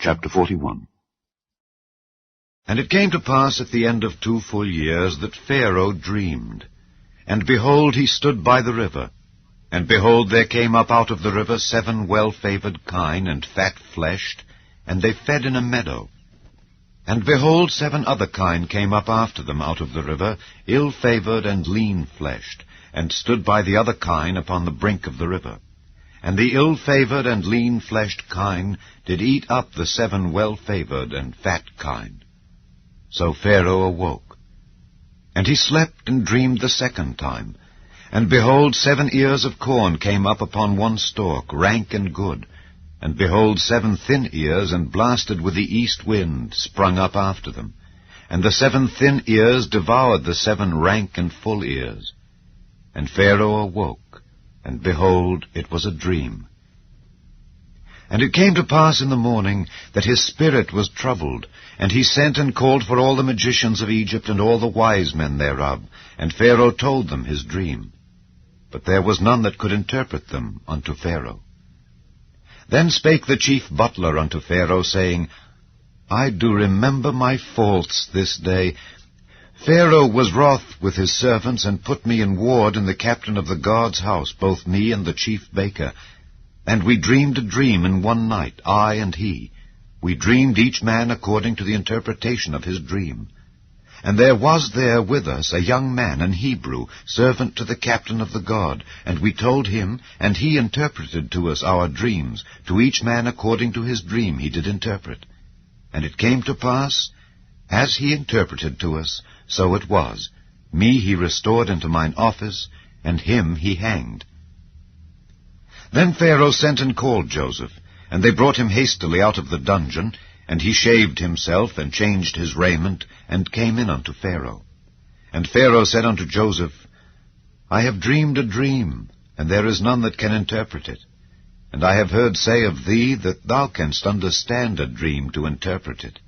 Chapter 41. And it came to pass at the end of 2 full years that Pharaoh dreamed. And behold, he stood by the river. And behold, there came up out of the river 7 well-favored kine and fat-fleshed, and they fed in a meadow. And behold, 7 other kine came up after them out of the river, ill-favored and lean-fleshed, and stood by the other kine upon the brink of the river. And the ill-favored and lean-fleshed kine did eat up the 7 well-favored and fat kine. So Pharaoh awoke. And he slept and dreamed the second time. And behold, 7 ears of corn came up upon one stalk, rank and good. And behold, 7 thin ears, and blasted with the east wind, sprung up after them. And the 7 thin ears devoured the 7 rank and full ears. And Pharaoh awoke. And behold, it was a dream. And it came to pass in the morning that his spirit was troubled, and he sent and called for all the magicians of Egypt and all the wise men thereof, and Pharaoh told them his dream. But there was none that could interpret them unto Pharaoh. Then spake the chief butler unto Pharaoh, saying, I do remember my faults this day. Pharaoh was wroth with his servants, and put me in ward in the captain of the guard's house, both me and the chief baker. And we dreamed a dream in one night, I and he. We dreamed each man according to the interpretation of his dream. And there was there with us a young man, an Hebrew, servant to the captain of the guard. And we told him, and he interpreted to us our dreams. To each man according to his dream he did interpret. And it came to pass, as he interpreted to us, so it was. Me he restored into mine office, and him he hanged. Then Pharaoh sent and called Joseph, and they brought him hastily out of the dungeon, and he shaved himself, and changed his raiment, and came in unto Pharaoh. And Pharaoh said unto Joseph, I have dreamed a dream, and there is none that can interpret it. And I have heard say of thee that thou canst understand a dream to interpret it.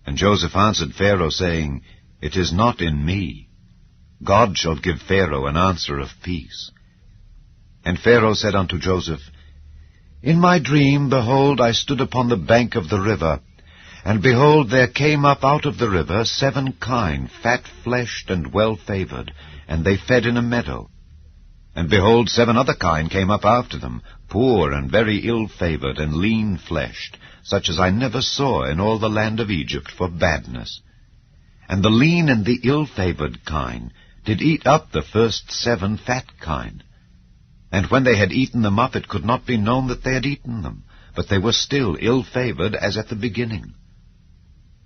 And Joseph answered Pharaoh, saying, It is not in me. God shall give Pharaoh an answer of peace. And Pharaoh said unto Joseph, In my dream, behold, I stood upon the bank of the river, and behold, there came up out of the river 7 kine, fat-fleshed and well-favored, and they fed in a meadow. And behold, 7 other kine came up after them, poor and very ill-favored and lean-fleshed, such as I never saw in all the land of Egypt for badness. And the lean and the ill-favored kine did eat up the first 7 fat kine. And when they had eaten them up, it could not be known that they had eaten them, but they were still ill-favored as at the beginning.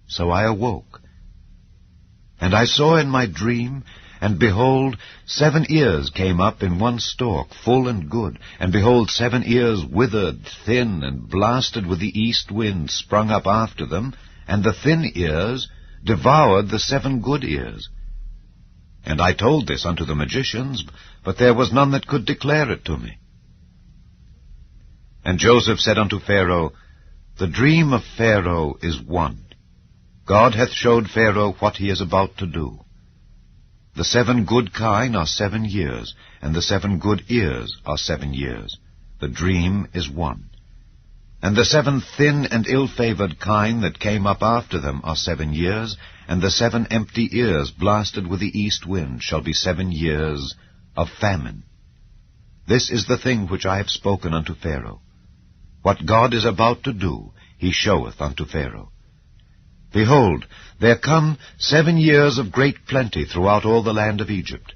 So I awoke. And I saw in my dream, and behold, 7 ears came up in one stalk, full and good, and behold, 7 ears withered, thin, and blasted with the east wind sprung up after them, and the thin ears devoured the 7 good ears. And I told this unto the magicians, but there was none that could declare it to me. And Joseph said unto Pharaoh, The dream of Pharaoh is one. God hath showed Pharaoh what he is about to do. The 7 good kine are 7 years, and the 7 good ears are 7 years. The dream is one. And the 7 thin and ill-favored kine that came up after them are 7 years, and the 7 empty ears blasted with the east wind shall be 7 years of famine. This is the thing which I have spoken unto Pharaoh. What God is about to do, he showeth unto Pharaoh. Behold, there come 7 years of great plenty throughout all the land of Egypt,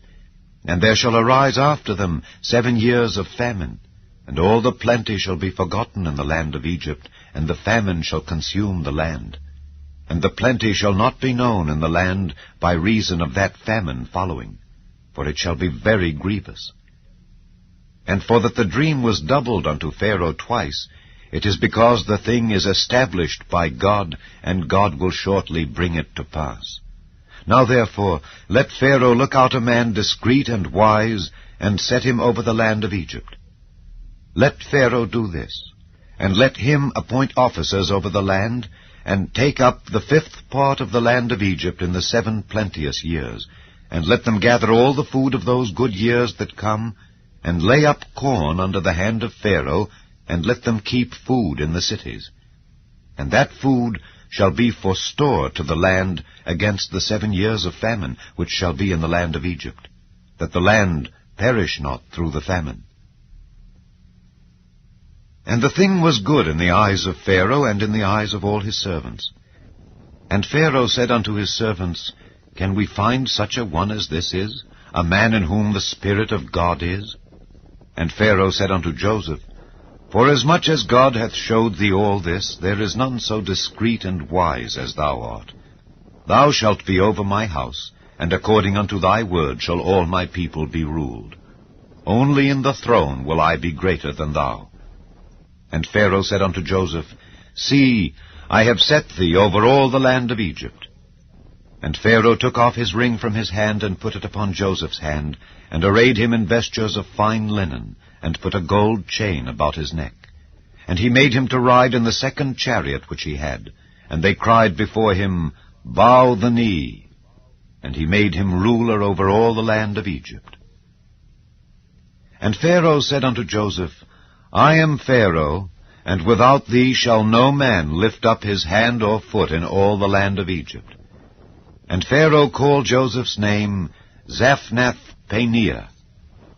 and there shall arise after them 7 years of famine, and all the plenty shall be forgotten in the land of Egypt, and the famine shall consume the land. And the plenty shall not be known in the land by reason of that famine following, for it shall be very grievous. And for that the dream was doubled unto Pharaoh twice, it is because the thing is established by God, and God will shortly bring it to pass. Now therefore, let Pharaoh look out a man discreet and wise, and set him over the land of Egypt. Let Pharaoh do this, and let him appoint officers over the land, and take up the 5th part of the land of Egypt in the 7 plenteous years, and let them gather all the food of those good years that come, and lay up corn under the hand of Pharaoh, and let them keep food in the cities. And that food shall be for store to the land against the 7 years of famine, which shall be in the land of Egypt, that the land perish not through the famine. And the thing was good in the eyes of Pharaoh, and in the eyes of all his servants. And Pharaoh said unto his servants, Can we find such a one as this is, a man in whom the Spirit of God is? And Pharaoh said unto Joseph, Forasmuch as God hath showed thee all this, there is none so discreet and wise as thou art. Thou shalt be over my house, and according unto thy word shall all my people be ruled. Only in the throne will I be greater than thou. And Pharaoh said unto Joseph, See, I have set thee over all the land of Egypt. And Pharaoh took off his ring from his hand, and put it upon Joseph's hand, and arrayed him in vestures of fine linen, and put a gold chain about his neck. And he made him to ride in the second chariot which he had. And they cried before him, Bow the knee. And he made him ruler over all the land of Egypt. And Pharaoh said unto Joseph, I am Pharaoh, and without thee shall no man lift up his hand or foot in all the land of Egypt. And Pharaoh called Joseph's name Zaphnath-Paneah,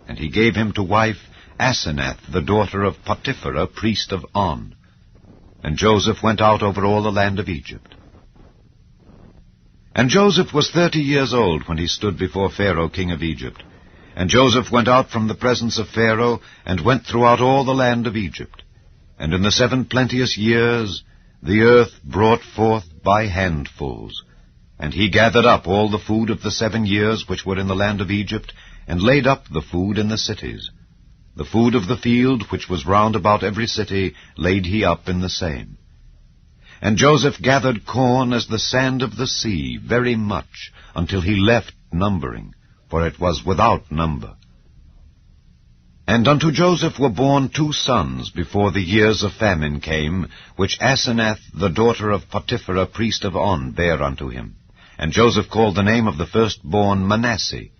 and he gave him to wife Asenath, the daughter of Potiphera, priest of On. And Joseph went out over all the land of Egypt. And Joseph was 30 years old when he stood before Pharaoh king of Egypt. And Joseph went out from the presence of Pharaoh, and went throughout all the land of Egypt. And in the 7 plenteous years the earth brought forth by handfuls. And he gathered up all the food of the 7 years which were in the land of Egypt, and laid up the food in the cities. The food of the field, which was round about every city, laid he up in the same. And Joseph gathered corn as the sand of the sea, very much, until he left numbering, for it was without number. And unto Joseph were born 2 sons before the years of famine came, which Asenath, the daughter of Potiphera, priest of On, bare unto him. And Joseph called the name of the firstborn Manasseh.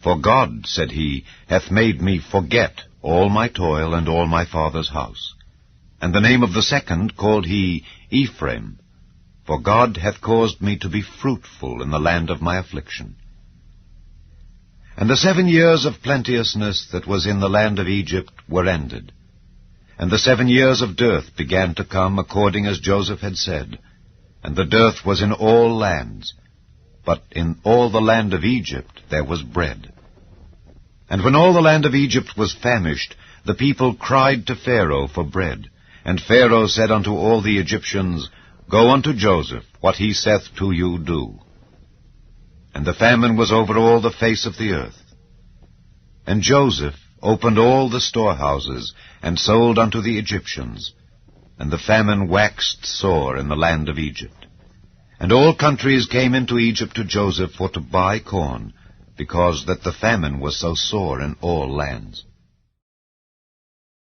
For God, said he, hath made me forget all my toil and all my father's house. And the name of the second called he Ephraim, for God hath caused me to be fruitful in the land of my affliction. And the 7 years of plenteousness that was in the land of Egypt were ended. And the 7 years of dearth began to come, according as Joseph had said. And the dearth was in all lands, but in all the land of Egypt there was bread. And when all the land of Egypt was famished, the people cried to Pharaoh for bread. And Pharaoh said unto all the Egyptians, Go unto Joseph, what he saith to you do. And the famine was over all the face of the earth. And Joseph opened all the storehouses, and sold unto the Egyptians. And the famine waxed sore in the land of Egypt. And all countries came into Egypt to Joseph for to buy corn, because that the famine was so sore in all lands.